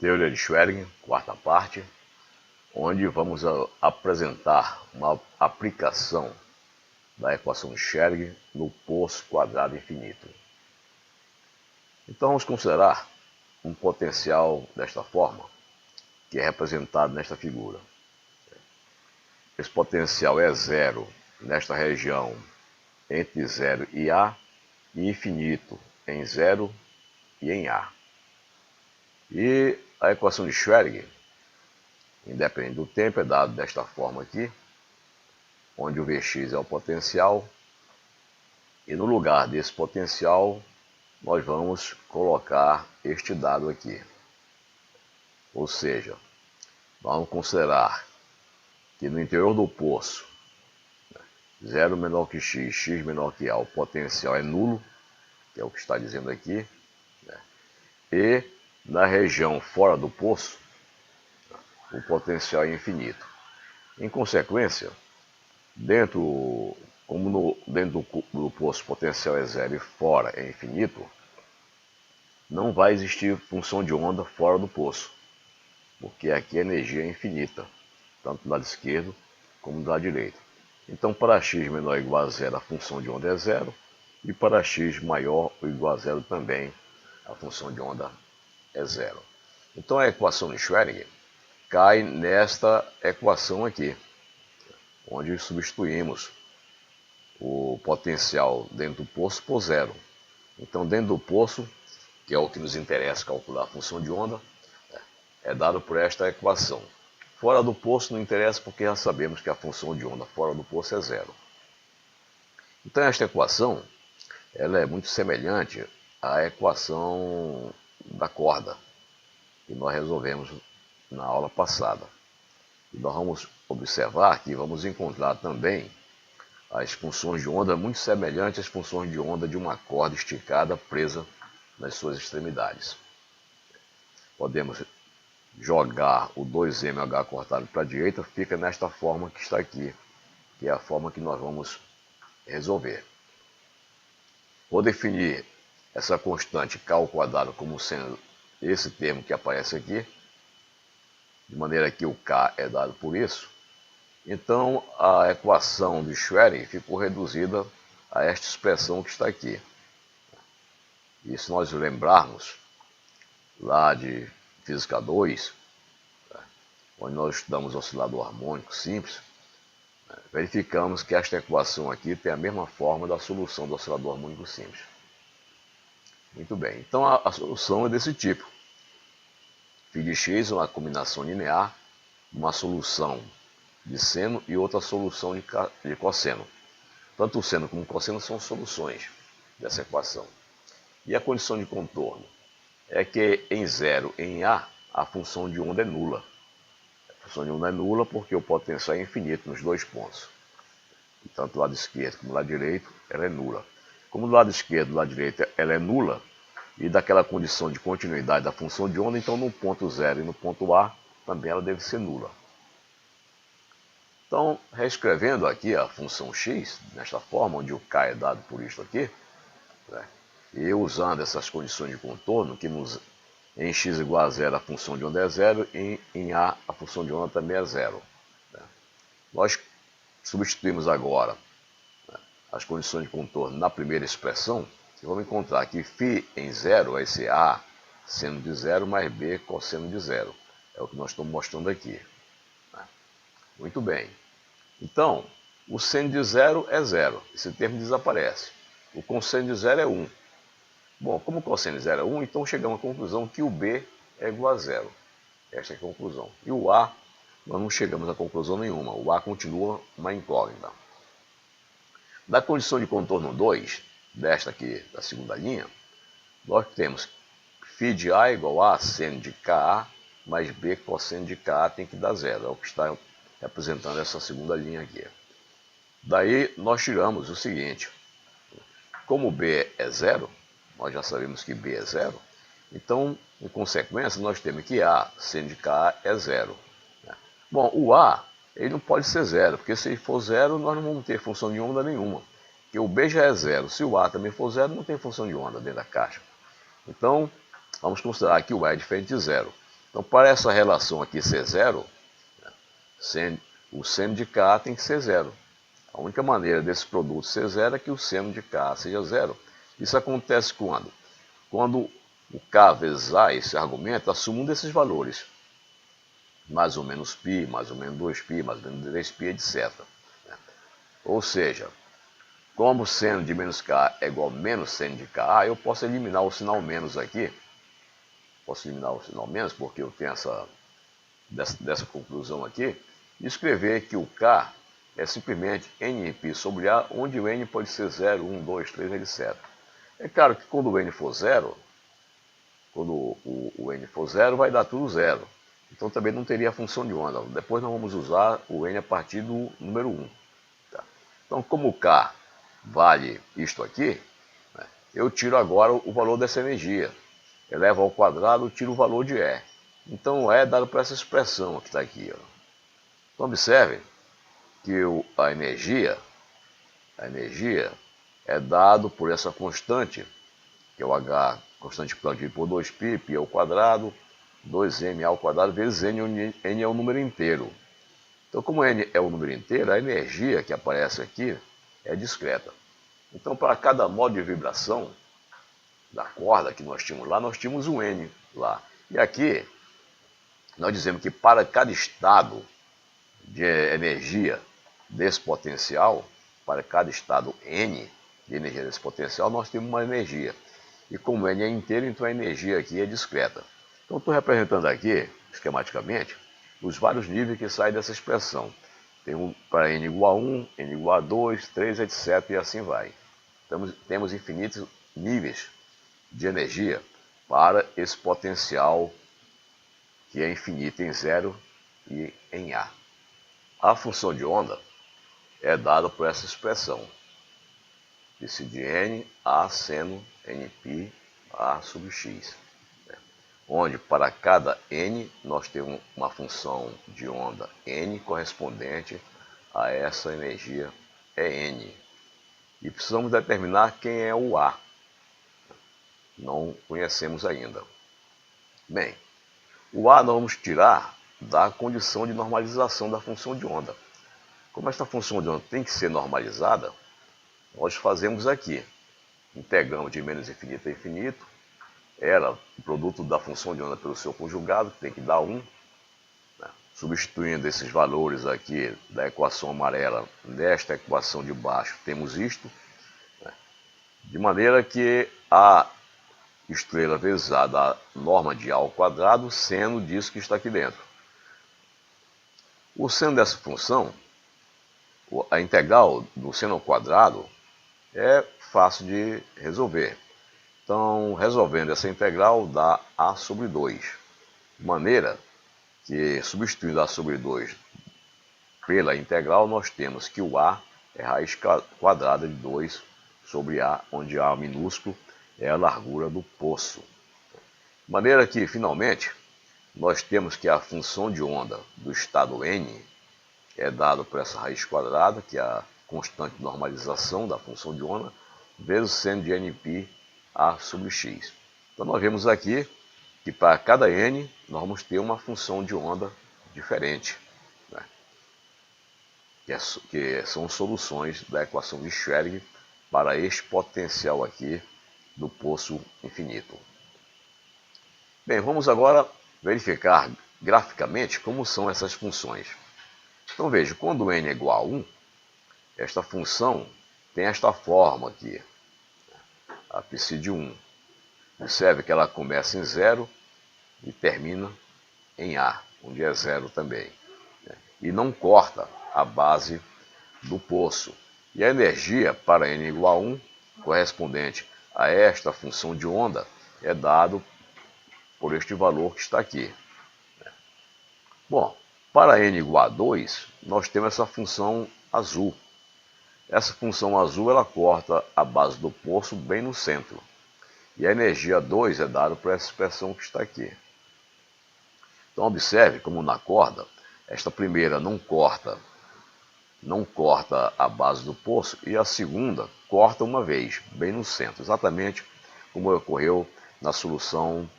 Teoria de Schrödinger, quarta parte, onde vamos apresentar uma aplicação da equação de Schrödinger no poço quadrado infinito. Então vamos considerar um potencial desta forma, que é representado nesta figura. Esse potencial é zero nesta região entre 0 e A, e infinito em 0 e em A. E a equação de Schrödinger, independente do tempo, é dada desta forma aqui, onde o Vx é o potencial, e no lugar desse potencial nós vamos colocar este dado aqui. Ou seja, vamos considerar que no interior do poço, 0 menor que x, x menor que A, o potencial é nulo, que é o que está dizendo aqui, e na região fora do poço, o potencial é infinito. Em consequência, dentro do poço o potencial é zero e fora é infinito, não vai existir função de onda fora do poço, porque aqui a energia é infinita, tanto do lado esquerdo como do lado direito. Então, para x menor ou igual a zero, a função de onda é zero, e para x maior ou igual a zero também, a função de onda é zero. Então, a equação de Schrödinger cai nesta equação aqui, onde substituímos o potencial dentro do poço por zero. Então, dentro do poço, que é o que nos interessa calcular a função de onda, é dado por esta equação. Fora do poço não interessa porque já sabemos que a função de onda fora do poço é zero. Então, esta equação ela é muito semelhante à equação da corda, que nós resolvemos na aula passada. E nós vamos observar que vamos encontrar também as funções de onda muito semelhantes às funções de onda de uma corda esticada presa nas suas extremidades. Podemos jogar o 2mh cortado para a direita, fica nesta forma que está aqui, que é a forma que nós vamos resolver. Vou definir essa constante k ao quadrado como sendo esse termo que aparece aqui, de maneira que o k é dado por isso. Então, a equação de Schrödinger ficou reduzida a esta expressão que está aqui. E se nós lembrarmos lá de Física 2, onde nós estudamos oscilador harmônico simples, verificamos que esta equação aqui tem a mesma forma da solução do oscilador harmônico simples. Muito bem, então a solução é desse tipo. Φ de x é uma combinação linear, uma solução de seno e outra solução de cosseno. Tanto o seno como o cosseno são soluções dessa equação. E a condição de contorno é que em 0 e em A, a função de onda é nula. A função de onda é nula porque o potencial é infinito nos dois pontos. E tanto do lado esquerdo como do lado direito, ela é nula. Como do lado esquerdo e do lado direito ela é nula, e daquela condição de continuidade da função de onda, então no ponto 0 e no ponto A, também ela deve ser nula. Então, reescrevendo aqui a função x, nesta forma, onde o k é dado por isto aqui, e usando essas condições de contorno, que em x igual a zero a função de onda é zero, e em A a função de onda também é zero. Nós substituímos agora as condições de contorno na primeira expressão, e vamos encontrar que φ em zero vai ser A seno de zero mais B cosseno de zero. É o que nós estamos mostrando aqui. Muito bem. Então, o seno de zero é zero. Esse termo desaparece. O cosseno de zero é 1. Bom, como o cosseno de zero é 1, então chegamos à conclusão que o B é igual a zero. Esta é a conclusão. E o A, nós não chegamos a conclusão nenhuma. O A continua uma incógnita. Da condição de contorno 2, desta aqui, da segunda linha, nós temos φ de A igual a seno de KA mais B cosseno de KA tem que dar zero. É o que está representando essa segunda linha aqui. Daí nós tiramos o seguinte: como B é zero, nós já sabemos que B é zero, então, em consequência, nós temos que A seno de KA é zero. Bom, o A ele não pode ser zero, porque se ele for zero, nós não vamos ter função de onda nenhuma. Porque o B já é zero, se o A também for zero, não tem função de onda dentro da caixa. Então, vamos considerar que o A é diferente de zero. Então, para essa relação aqui ser zero, o seno de K tem que ser zero. A única maneira desse produto ser zero é que o seno de K seja zero. Isso acontece quando? Quando o K vezes A, esse argumento, assume um desses valores. Mais ou menos π, mais ou menos 2π, mais ou menos 3π, etc. Ou seja, como seno de menos K é igual a menos seno de K, eu posso eliminar o sinal menos aqui. Posso eliminar o sinal menos porque eu tenho dessa conclusão aqui. E escrever que o K é simplesmente Nπ sobre A, onde o N pode ser 0, 1, 2, 3, etc. É claro que quando o N for zero, quando o N for zero, vai dar tudo zero. Então também não teria a função de onda. Depois nós vamos usar o N a partir do número 1. Tá? Então, como o K vale isto aqui, né, eu tiro agora o valor dessa energia. Elevo ao quadrado, tiro o valor de E. Então, E é dado por essa expressão que está aqui. Ó. Então, observe que a energia é dado por essa constante, que é o H, constante dividido por 2π, π ao quadrado, 2m ao quadrado vezes n, onde n é o número inteiro. Então, como n é o número inteiro, a energia que aparece aqui é discreta. Então, para cada modo de vibração da corda que nós tínhamos lá, nós tínhamos um n lá. E aqui, nós dizemos que para cada estado de energia desse potencial, para cada estado n de energia desse potencial, nós temos uma energia. E como n é inteiro, então a energia aqui é discreta. Então, estou representando aqui, esquematicamente, os vários níveis que saem dessa expressão. Tem um para n igual a 1, n igual a 2, 3, etc. e assim vai. Temos infinitos níveis de energia para esse potencial que é infinito em zero e em A. A função de onda é dada por essa expressão. Disse de n, A seno nπ, A sobre x. Onde para cada n nós temos uma função de onda n correspondente a essa energia é n. E precisamos determinar quem é o A. Não conhecemos ainda. Bem, o A nós vamos tirar da condição de normalização da função de onda. Como esta função de onda tem que ser normalizada, nós fazemos aqui. Integramos de menos infinito a infinito. Era o produto da função de onda pelo seu conjugado, que tem que dar 1. Né? Substituindo esses valores aqui da equação amarela nesta equação de baixo, temos isto. Né? De maneira que a estrela vezes A dá norma de A ao quadrado, seno disso que está aqui dentro. O seno dessa função, a integral do seno ao quadrado, é fácil de resolver. Então, resolvendo essa integral, dá A sobre 2. De maneira que, substituindo A sobre 2 pela integral, nós temos que o A é raiz quadrada de 2 sobre A, onde A minúsculo é a largura do poço. De maneira que, finalmente, nós temos que a função de onda do estado n é dada por essa raiz quadrada, que é a constante de normalização da função de onda, vezes seno de nπ A sobre x. Então, nós vemos aqui que para cada n, nós vamos ter uma função de onda diferente, né? que são soluções da equação de Schrödinger para este potencial aqui do poço infinito. Bem, vamos agora verificar graficamente como são essas funções. Então veja, quando n é igual a 1, esta função tem esta forma aqui, a psi de 1. Observe que ela começa em 0 e termina em A, onde é 0 também. E não corta a base do poço. E a energia para n igual a 1, correspondente a esta função de onda, é dado por este valor que está aqui. Bom, para n igual a 2, nós temos essa função azul. Essa função azul ela corta a base do poço bem no centro. E a energia 2 é dada por essa expressão que está aqui. Então observe como na corda, esta primeira não corta a base do poço e a segunda corta uma vez, bem no centro, exatamente como ocorreu na solução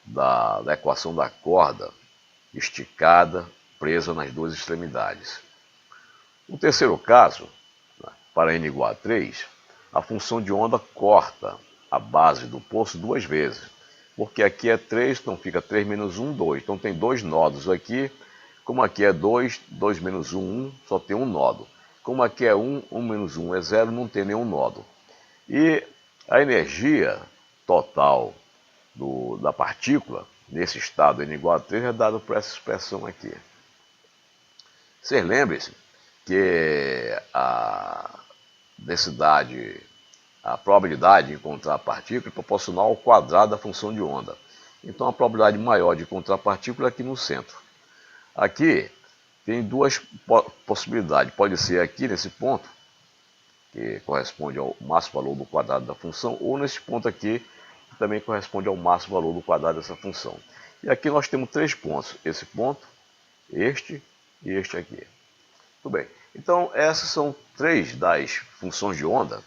da equação da corda esticada, presa nas duas extremidades. No terceiro caso, para n igual a 3, a função de onda corta a base do poço duas vezes, porque aqui é 3, então fica 3 menos 1, 2. Então tem dois nodos aqui. Como aqui é 2, 2 menos 1, 1, só tem um nodo. Como aqui é 1, 1 menos 1 é 0, não tem nenhum nodo. E a energia total da partícula, nesse estado n igual a 3, é dada por essa expressão aqui. Vocês lembrem-se que a densidade, a probabilidade de encontrar a partícula é proporcional ao quadrado da função de onda. Então a probabilidade maior de encontrar a partícula é aqui no centro. Aqui tem duas possibilidades. Pode ser aqui nesse ponto, que corresponde ao máximo valor do quadrado da função, ou nesse ponto aqui, que também corresponde ao máximo valor do quadrado dessa função. E aqui nós temos três pontos. Esse ponto, este e este aqui. Muito bem. Então essas são três das funções de onda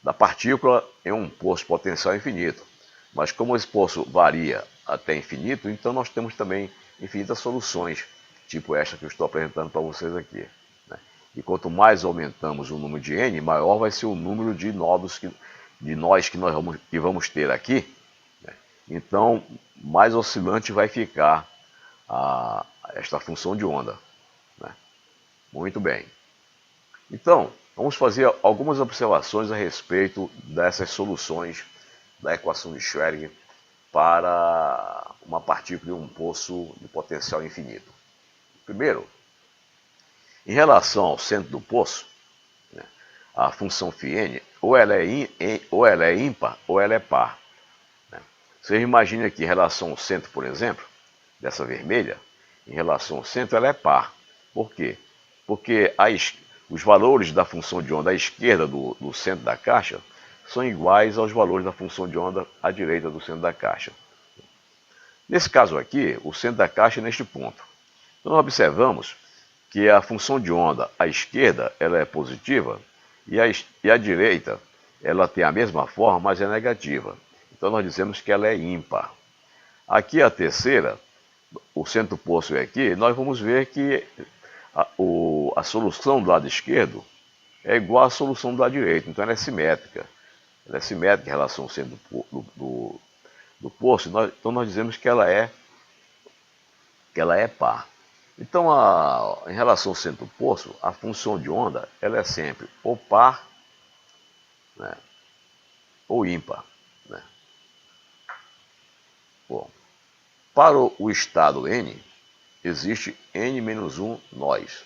da partícula em um poço potencial infinito. Mas como esse poço varia até infinito, então nós temos também infinitas soluções, tipo esta que eu estou apresentando para vocês aqui. Né? E quanto mais aumentamos o número de n, maior vai ser o número de nodos de nós que vamos ter aqui. Né? Então, mais oscilante vai ficar esta função de onda. Né? Muito bem. Então, vamos fazer algumas observações a respeito dessas soluções da equação de Schrödinger para uma partícula em um poço de potencial infinito. Primeiro, em relação ao centro do poço, né, a função φn, ou ela é ímpar ou ela é par. Né? Vocês imaginem aqui, em relação ao centro, por exemplo, dessa vermelha, em relação ao centro ela é par. Por quê? Porque os valores da função de onda à esquerda do centro da caixa são iguais aos valores da função de onda à direita do centro da caixa. Nesse caso aqui, o centro da caixa é neste ponto. Então nós observamos que a função de onda à esquerda ela é positiva e a direita ela tem a mesma forma, mas é negativa. Então nós dizemos que ela é ímpar. Aqui a terceira, o centro do poço é aqui, nós vamos ver que a solução do lado esquerdo é igual à solução do lado direito, então ela é simétrica. Ela é simétrica em relação ao centro do poço, então nós dizemos que ela é par. Então, em relação ao centro do poço, a função de onda ela é sempre ou par, né, ou ímpar. Né? Bom, para o estado n, existe n-1 nós.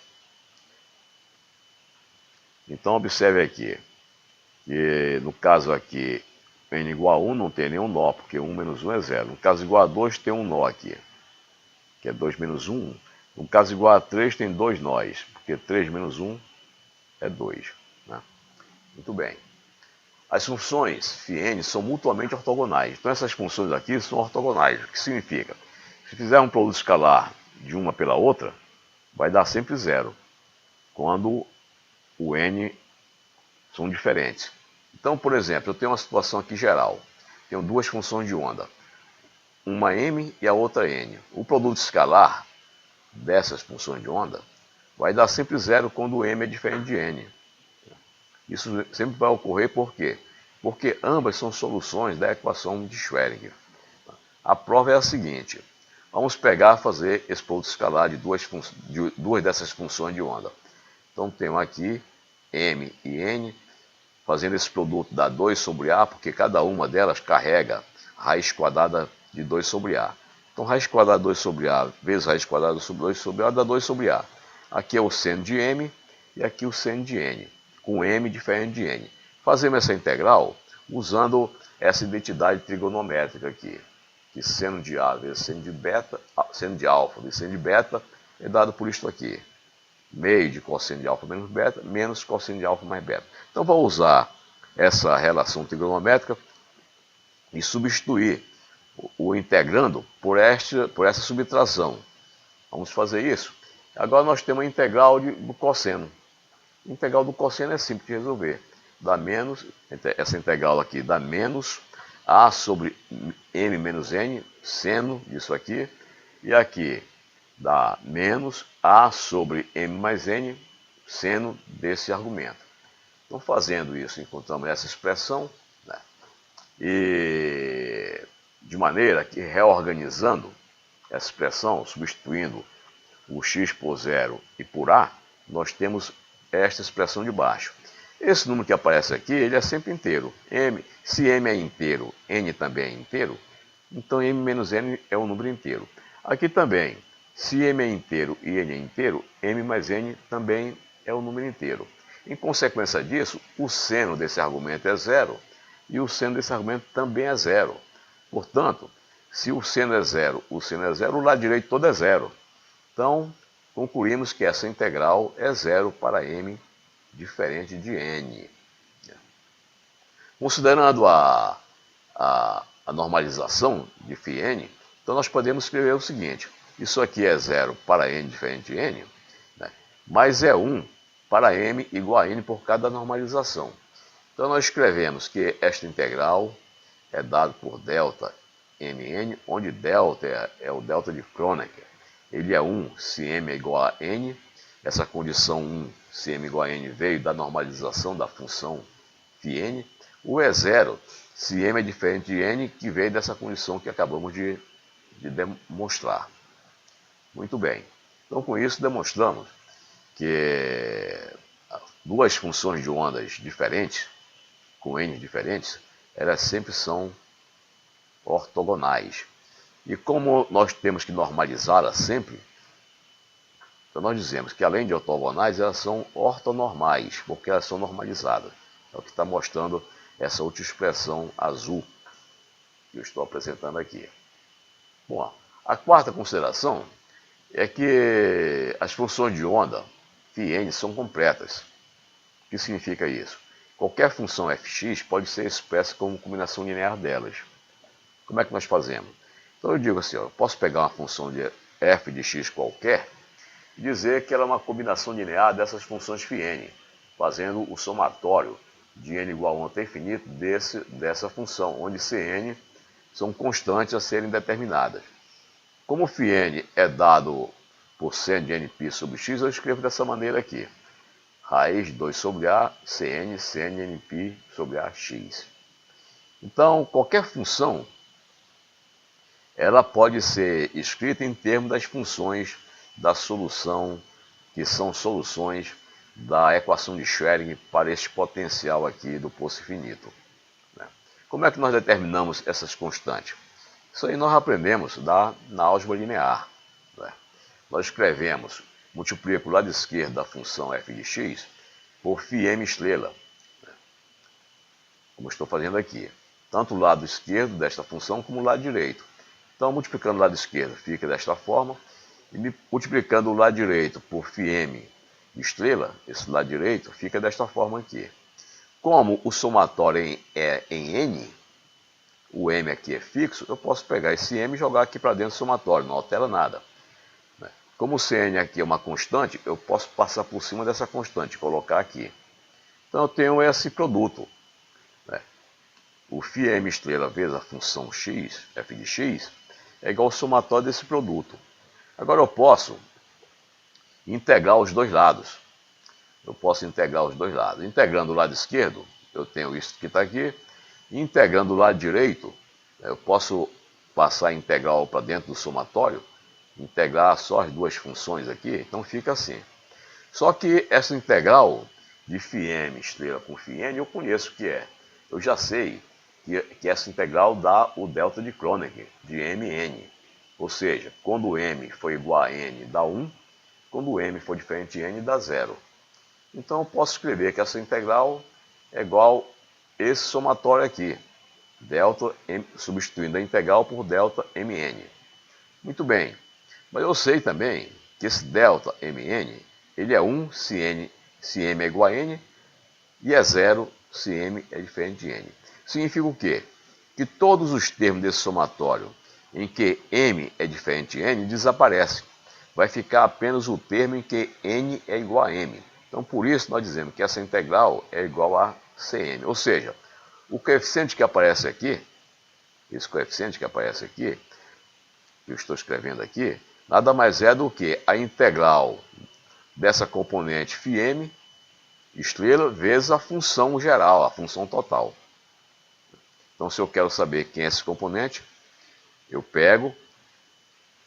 Então, observe aqui, que no caso aqui, n igual a 1 não tem nenhum nó, porque 1 menos 1 é 0. No caso igual a 2 tem um nó aqui, que é 2 menos 1. No caso igual a 3 tem dois nós, porque 3 menos 1 é 2. Né? Muito bem. As funções φn são mutuamente ortogonais. Então essas funções aqui são ortogonais. O que significa? Se fizer um produto escalar de uma pela outra, vai dar sempre zero, quando o n são diferentes. Então, por exemplo, eu tenho uma situação aqui geral. Tenho duas funções de onda, uma m e a outra n. O produto escalar dessas funções de onda vai dar sempre zero quando o m é diferente de n. Isso sempre vai ocorrer por quê? Porque ambas são soluções da equação de Schrödinger. A prova é a seguinte. Vamos fazer esse produto escalar de duas dessas funções de onda. Então tenho aqui m e n. Fazendo esse produto dá 2 sobre a, porque cada uma delas carrega raiz quadrada de 2 sobre a. Então, raiz quadrada de 2 sobre a vezes raiz quadrada de 2 sobre a dá 2 sobre a. Aqui é o seno de m e aqui o seno de n, com m diferente de n. Fazemos essa integral usando essa identidade trigonométrica aqui, que seno de a vezes seno de beta, seno de alfa vezes seno de beta é dado por isto aqui. Meio de cosseno de alfa menos beta, menos cosseno de alfa mais beta. Então, vou usar essa relação trigonométrica e substituir o integrando por essa subtração. Vamos fazer isso. Agora nós temos a integral do cosseno. A integral do cosseno é simples de resolver. Dá menos, essa integral aqui dá menos A sobre M menos N, seno disso aqui, e aqui dá menos A sobre M mais N, seno desse argumento. Então, fazendo isso, encontramos essa expressão, né? E de maneira que, reorganizando essa expressão, substituindo o x por zero e por A, nós temos esta expressão de baixo. Esse número que aparece aqui, ele é sempre inteiro. Se m é inteiro, n também é inteiro, então m menos n é um número inteiro. Aqui também, se m é inteiro e n é inteiro, m mais n também é um número inteiro. Em consequência disso, o seno desse argumento é zero e o seno desse argumento também é zero. Portanto, se o seno é zero, o lado direito todo é zero. Então, concluímos que essa integral é zero para m diferente de n. Considerando a normalização de φn, então nós podemos escrever o seguinte: isso aqui é zero para n diferente de n, né, mas é 1 para m igual a n por causa da normalização. Então nós escrevemos que esta integral é dada por delta mn, onde delta é o delta de Kronecker. Ele é 1 se m é igual a n. Essa condição 1 se m igual a n veio da normalização da função φn. O é zero se m é diferente de n, que veio dessa condição que acabamos de demonstrar. Muito bem. Então, com isso, demonstramos que duas funções de ondas diferentes, com n diferentes, elas sempre são ortogonais. E como nós temos que normalizá-las sempre, então nós dizemos que além de ortogonais, elas são ortonormais, porque elas são normalizadas. É o que está mostrando essa outra expressão azul que eu estou apresentando aqui. Bom, a quarta consideração é que as funções de onda φn são completas. O que significa isso? Qualquer função fx pode ser expressa como combinação linear delas. Como é que nós fazemos? Então eu digo assim, eu posso pegar uma função de f de x qualquer e dizer que ela é uma combinação linear dessas funções φn, fazendo o somatório de n igual a 1 até infinito dessa função, onde Cn são constantes a serem determinadas. Como φn é dado por seno de nπ sobre x, eu escrevo dessa maneira aqui. Raiz de 2 sobre a, Cn, seno nπ sobre a x. Então, qualquer função, ela pode ser escrita em termos das funções da solução, que são soluções da equação de Schrödinger para este potencial aqui do poço infinito. Como é que nós determinamos essas constantes? Isso aí nós aprendemos na álgebra linear. Nós escrevemos, multiplica o lado esquerdo da função f de x por φm estrela, como estou fazendo aqui. Tanto o lado esquerdo desta função como o lado direito. Então, multiplicando o lado esquerdo fica desta forma, e multiplicando o lado direito por φm estrela, esse lado direito fica desta forma aqui. Como o somatório é em n, o m aqui é fixo, eu posso pegar esse m e jogar aqui para dentro do somatório, não altera nada. Como o Cn aqui é uma constante, eu posso passar por cima dessa constante, colocar aqui. Então eu tenho esse produto. O φm estrela vezes a função x, f de x, é igual ao somatório desse produto. Agora eu posso integrar os dois lados. Integrando o lado esquerdo, eu tenho isso que está aqui. Integrando o lado direito, eu posso passar a integral para dentro do somatório, integrar só as duas funções aqui, então fica assim. Só que essa integral de φm estrela com φn eu conheço o que é. Eu já sei que essa integral dá o delta de Kronecker, de mn. Ou seja, quando m for igual a n, dá 1. Quando m for diferente de n, dá 0. Então eu posso escrever que essa integral é igual a esse somatório aqui. Delta, substituindo a integral por delta mn. Muito bem. Mas eu sei também que esse delta mn, ele é 1 se m é igual a n, e é 0 se m é diferente de n. Significa o quê? Que todos os termos desse somatório em que m é diferente de n desaparecem. Vai ficar apenas o termo em que n é igual a m. Então, por isso, nós dizemos que essa integral é igual a Cm. Ou seja, o coeficiente que aparece aqui esse coeficiente que aparece aqui, que eu estou escrevendo aqui, nada mais é do que a integral dessa componente φm, estrela, vezes a função geral, a função total. Então, se eu quero saber quem é esse componente, eu pego,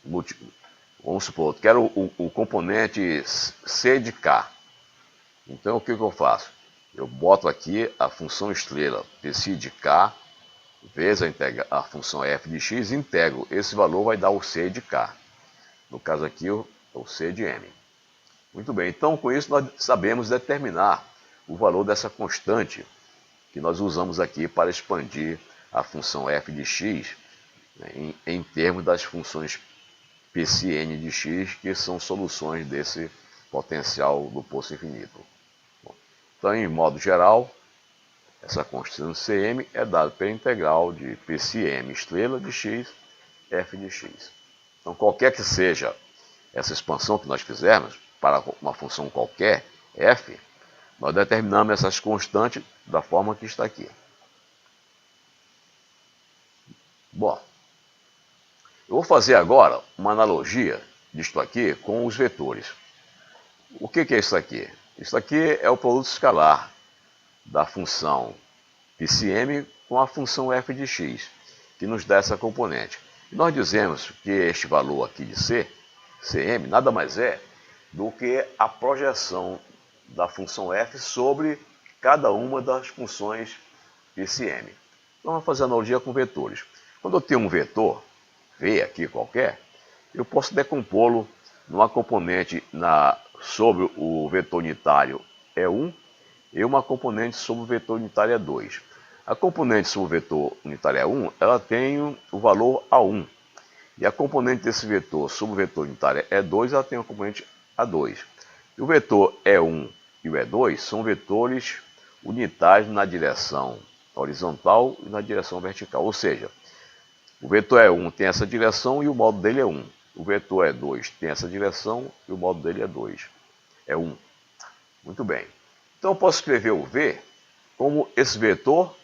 vamos supor, eu quero o componente C de K. Então, o que eu faço? Eu boto aqui a função estrela psi de K, vezes a função f de x, integro. Esse valor vai dar o C de K. No caso aqui, o C de M. Muito bem, então com isso nós sabemos determinar o valor dessa constante que nós usamos aqui para expandir a função f de x, né, em termos das funções psi_n de x, que são soluções desse potencial do poço infinito. Bom, então, em modo geral, essa constante Cm é dada pela integral de psi_m estrela de x, f de x. Então, qualquer que seja essa expansão que nós fizermos, para uma função qualquer, f, nós determinamos essas constantes da forma que está aqui. Bom, eu vou fazer agora uma analogia disto aqui com os vetores. O que é isso aqui? Isso aqui é o produto escalar da função psi_m com a função f de x, que nos dá essa componente. E nós dizemos que este valor aqui de c, cm, nada mais é do que a projeção da função f sobre cada uma das funções psi_m. Então vamos fazer analogia com vetores. Quando eu tenho um vetor, V aqui qualquer, eu posso decompô-lo numa componente sobre o vetor unitário E1 e uma componente sobre o vetor unitário E2. A componente sobre o vetor unitário E1, ela tem o valor A1. E a componente desse vetor sobre o vetor unitário E2, ela tem o componente A2. E o vetor E1 e o E2 são vetores unitários na direção horizontal e na direção vertical. Ou seja, o vetor E1 tem essa direção e o modo dele é 1. O vetor E2 tem essa direção e o modo dele é 2. É 1. Muito bem. Então eu posso escrever o V como esse vetor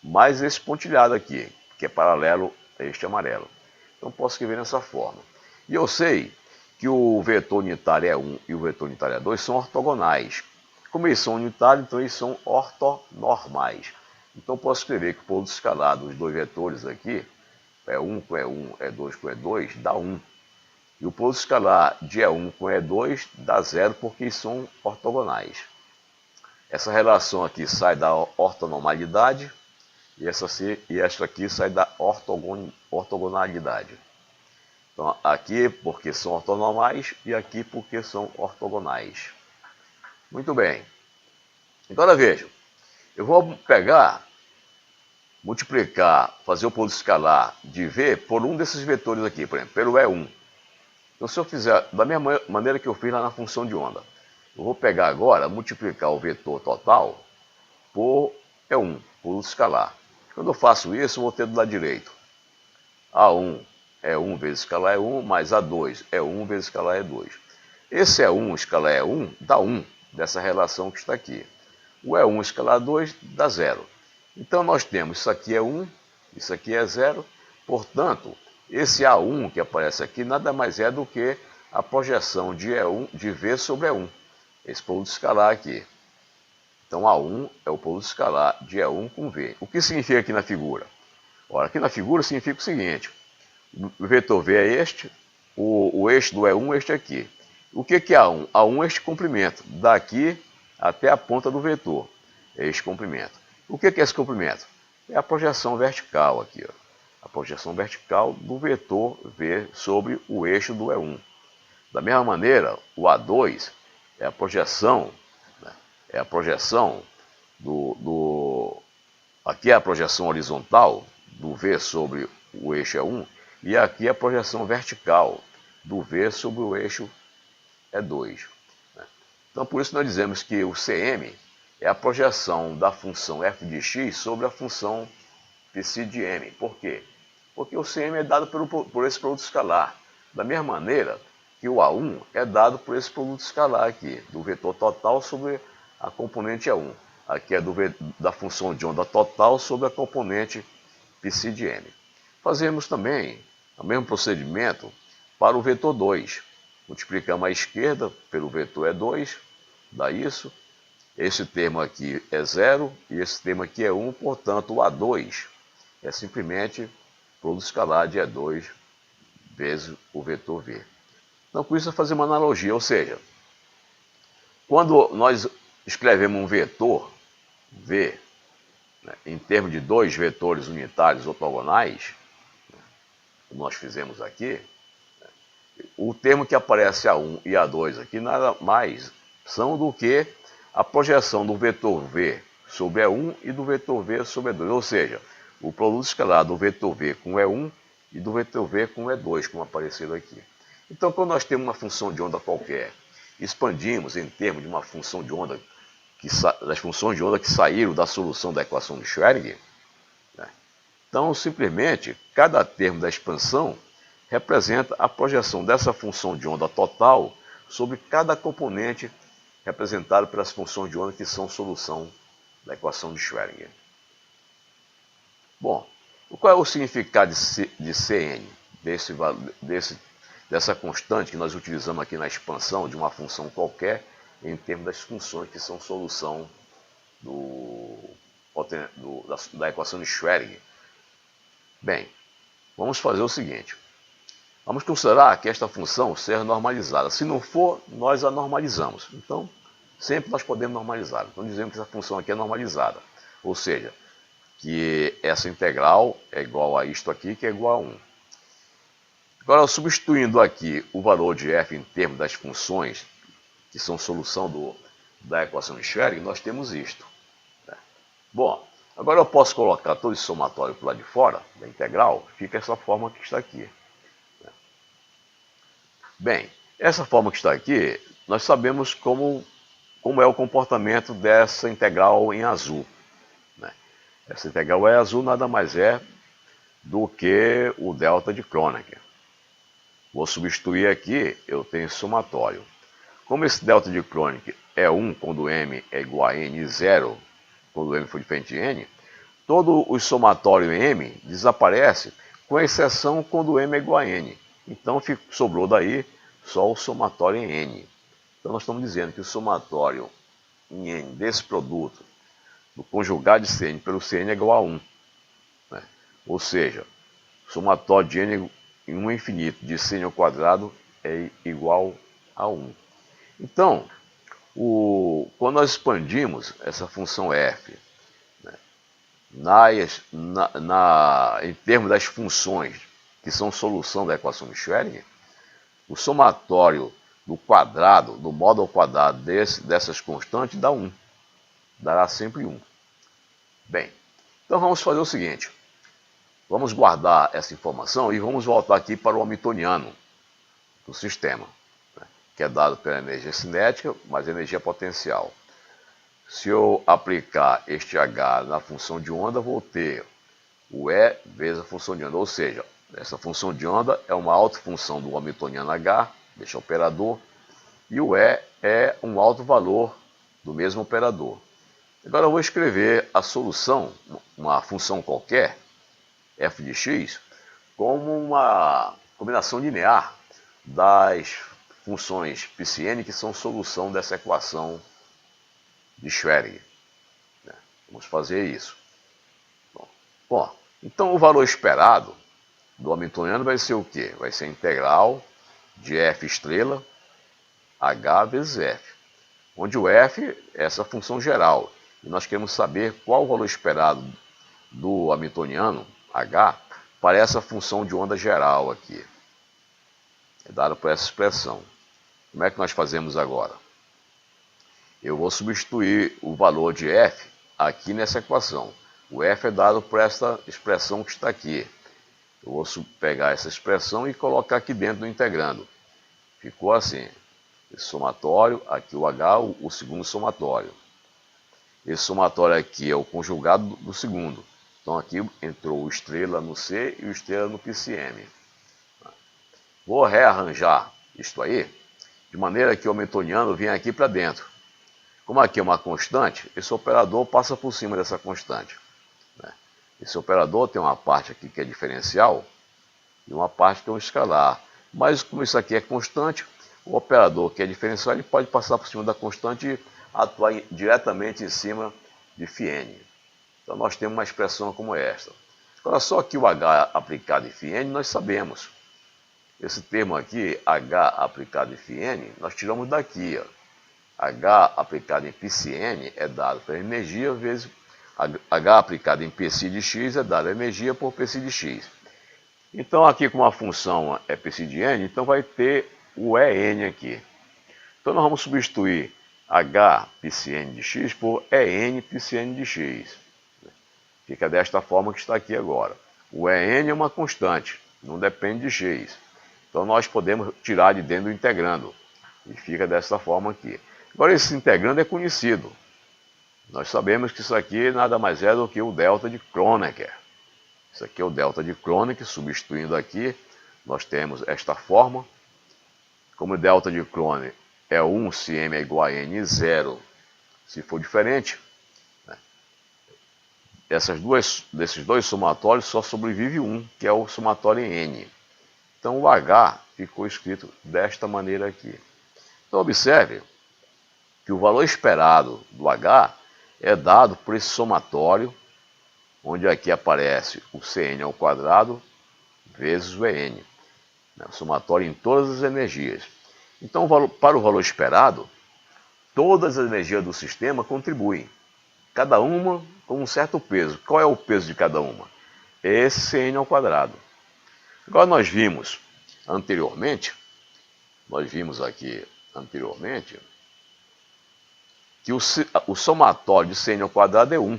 mais esse pontilhado aqui, que é paralelo a este amarelo. Então eu posso escrever dessa forma. E eu sei que o vetor unitário E1 e o vetor unitário E2 são ortogonais. Como eles são unitários, então eles são ortonormais. Então eu posso escrever que o produto escalar dos dois vetores aqui, E1 com E1, E2 com E2, dá 1. E o produto escalar de E1 com E2 dá 0, porque eles são ortogonais. Essa relação aqui sai da ortonormalidade e esta aqui sai da ortogonalidade. Então, aqui porque são ortonormais e aqui porque são ortogonais. Muito bem. Agora vejam, eu vou pegar, multiplicar, fazer o produto escalar de V por um desses vetores aqui, por exemplo, pelo E1. Então, se eu fizer da mesma maneira que eu fiz lá na função de onda, eu vou pegar agora, multiplicar o vetor total por E1, produto escalar. Quando eu faço isso, eu vou ter do lado direito A1 é 1 vezes escalar E1, mais A2 é 1 vezes escalar E2. Esse E1 escalar E1 dá 1, dessa relação que está aqui. O E1 escalar 2 dá 0. Então nós temos isso aqui é 1, isso aqui é 0. Portanto, esse A1 que aparece aqui nada mais é do que a projeção de E1 de V sobre E1. Esse produto escalar aqui. Então A1 é o produto escalar de E1 com V. O que significa aqui na figura? Ora, aqui na figura significa o seguinte: o vetor V é este, o eixo do E1 é este aqui. O que é A1? A1 é este comprimento, daqui até a ponta do vetor. É este comprimento. O que é esse comprimento? É a projeção vertical aqui, ó. A projeção vertical do vetor V sobre o eixo do E1. Da mesma maneira, o A2 é a projeção, né? É a projeção aqui é a projeção horizontal do V sobre o eixo E1, e aqui é a projeção vertical do V sobre o eixo E2. Né? Então, por isso nós dizemos que o Cm é a projeção da função f de x sobre a função psi de m. Por quê? Porque o Cm é dado por esse produto escalar. Da mesma maneira que o A1 é dado por esse produto escalar aqui, do vetor total sobre a componente A1. Aqui é da função de onda total sobre a componente psi de m. Fazemos também o mesmo procedimento para o vetor 2. Multiplicamos a esquerda pelo vetor E2, dá isso. Esse termo aqui é 0 e esse termo aqui é 1, portanto o A2 é simplesmente produto escalar de E2 vezes o vetor V. Então com isso é fazer uma analogia, ou seja, quando nós escrevemos um vetor V, né, em termos de dois vetores unitários ortogonais, como nós fizemos aqui, o termo que aparece A1 e A2 aqui nada mais são do que a projeção do vetor V sobre E1 e do vetor V sobre E2, ou seja, o produto escalar do vetor V com E1 e do vetor V com E2, como apareceram aqui. Então, quando nós temos uma função de onda qualquer, expandimos em termos de uma função de onda, das funções de onda que saíram da solução da equação de Schrödinger, né? Então, simplesmente, cada termo da expansão representa a projeção dessa função de onda total sobre cada componente representado pelas funções de onda que são solução da equação de Schrödinger. Bom, qual é o significado de Cn, dessa constante que nós utilizamos aqui na expansão de uma função qualquer em termos das funções que são solução da equação de Schrödinger? Bem, vamos fazer o seguinte. Vamos considerar que esta função seja normalizada. Se não for, nós a normalizamos. Então, sempre nós podemos normalizar. Então, dizemos que essa função aqui é normalizada. Ou seja, que essa integral é igual a isto aqui, que é igual a 1. Agora, substituindo aqui o valor de f em termos das funções que são solução da equação de Schrödinger, nós temos isto. Bom, agora eu posso colocar todo esse somatório para o lado de fora da integral, fica essa forma que está aqui. Bem, essa forma que está aqui, nós sabemos como é o comportamento dessa integral em azul. Né? Essa integral em azul nada mais é do que o delta de Kronecker. Vou substituir aqui, eu tenho somatório. Como esse delta de Kronecker é 1 quando m é igual a n e 0 quando m for diferente de n, todo o somatório em m desaparece, com exceção quando m é igual a n. Então sobrou daí só o somatório em n. Então nós estamos dizendo que o somatório em n desse produto, do conjugado de Cn pelo Cn é igual a 1. Né? Ou seja, o somatório de n em 1 infinito de Cn ao quadrado é igual a 1. Então, quando nós expandimos essa função f, né, em termos das funções que são solução da equação de Schrödinger, o somatório do quadrado, do modo ao quadrado dessas constantes dá 1. Dará sempre 1. Bem, então vamos fazer o seguinte. Vamos guardar essa informação e vamos voltar aqui para o hamiltoniano do sistema, né, que é dado pela energia cinética mais energia potencial. Se eu aplicar este H na função de onda, vou ter o E vezes a função de onda, ou seja, essa função de onda é uma autofunção do hamiltoniano H, deste operador, e o E é um alto valor do mesmo operador. Agora eu vou escrever a solução, uma função qualquer, f de x, como uma combinação linear das funções πn que são solução dessa equação de Schrödinger. Vamos fazer isso. Bom, então o valor esperado do hamiltoniano vai ser o quê? Vai ser a integral de f estrela h vezes f, onde o f é essa função geral. E nós queremos saber qual o valor esperado do hamiltoniano h para essa função de onda geral aqui. É dado por essa expressão. Como é que nós fazemos agora? Eu vou substituir o valor de f aqui nessa equação. O f é dado por essa expressão que está aqui. Eu vou pegar essa expressão e colocar aqui dentro do integrando. Ficou assim. Esse somatório, aqui o h, o segundo somatório. Esse somatório aqui é o conjugado do segundo. Então aqui entrou o estrela no C e o estrela no πcm. Vou rearranjar isto aí, de maneira que o hamiltoniano venha aqui para dentro. Como aqui é uma constante, esse operador passa por cima dessa constante. Esse operador tem uma parte aqui que é diferencial e uma parte que é um escalar. Mas como isso aqui é constante, o operador que é diferencial ele pode passar por cima da constante e atuar diretamente em cima de φn. Então nós temos uma expressão como esta. Agora só que o H aplicado em φn nós sabemos. Esse termo aqui, H aplicado em φn, nós tiramos daqui. Ó. H aplicado em πcn é dado pela energia vezes H aplicado em Pc de x é dado a energia por Pc de x. Então aqui como a função é Pc de n, então vai ter o En aqui. Então nós vamos substituir H πcn de x por En πcn de x. Fica desta forma que está aqui agora. O En é uma constante, não depende de x. Então nós podemos tirar de dentro do integrando. E fica dessa forma aqui. Agora esse integrando é conhecido. Nós sabemos que isso aqui nada mais é do que o delta de Kronecker. Isso aqui é o delta de Kronecker, substituindo aqui, nós temos esta forma. Como o delta de Kronecker é 1 se m é igual a n e 0, se for diferente, né? Desses dois somatórios só sobrevive um, que é o somatório em n. Então o H ficou escrito desta maneira aqui. Então observe que o valor esperado do H é dado por esse somatório, onde aqui aparece o Cn ao quadrado vezes o En, né? O somatório em todas as energias. Então, para o valor esperado, todas as energias do sistema contribuem, cada uma com um certo peso. Qual é o peso de cada uma? É esse Cn ao quadrado. Agora nós vimos aqui anteriormente, que o somatório de Cn ao quadrado é 1.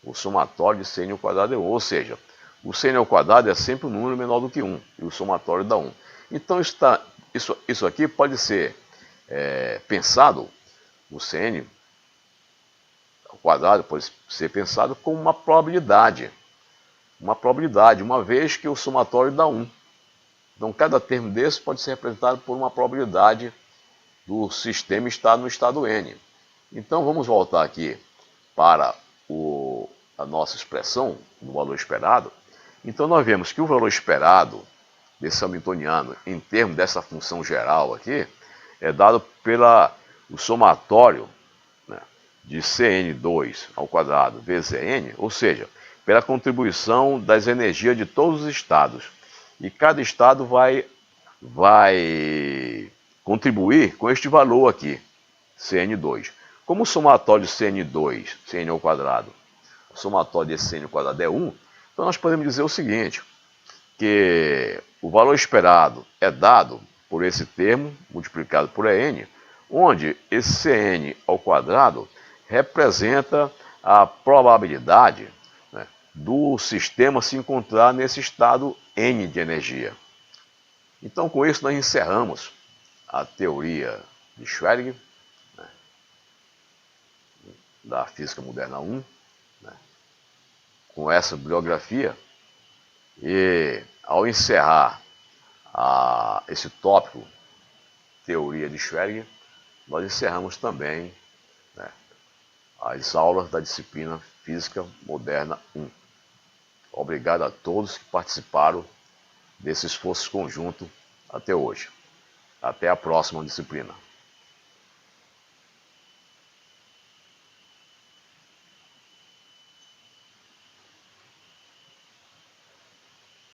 O somatório de Cn ao quadrado é 1, ou seja, o Cn ao quadrado é sempre um número menor do que 1, e o somatório dá 1. Então isso aqui pode ser pensado, o Cn ao quadrado pode ser pensado como uma probabilidade, uma vez que o somatório dá 1. Então cada termo desse pode ser representado por uma probabilidade do sistema estar no estado N. Então vamos voltar aqui para a nossa expressão do valor esperado. Então nós vemos que o valor esperado desse hamiltoniano em termos dessa função geral aqui é dado pelo somatório, né, de Cn2 ao quadrado vezes N, ou seja, pela contribuição das energias de todos os estados. E cada estado vai contribuir com este valor aqui, Cn2. Como o somatório de Cn2, Cn ao quadrado, o somatório desse Cn ao quadrado é 1, então nós podemos dizer o seguinte, que o valor esperado é dado por esse termo, multiplicado por En, onde esse Cn ao quadrado representa a probabilidade, né, do sistema se encontrar nesse estado N de energia. Então, com isso, nós encerramos a teoria de Schrödinger, né, da Física Moderna 1, né, com essa bibliografia. E, ao encerrar esse tópico, teoria de Schrödinger, nós encerramos também, né, as aulas da disciplina Física Moderna 1. Obrigado a todos que participaram desse esforço conjunto até hoje. Até a próxima disciplina.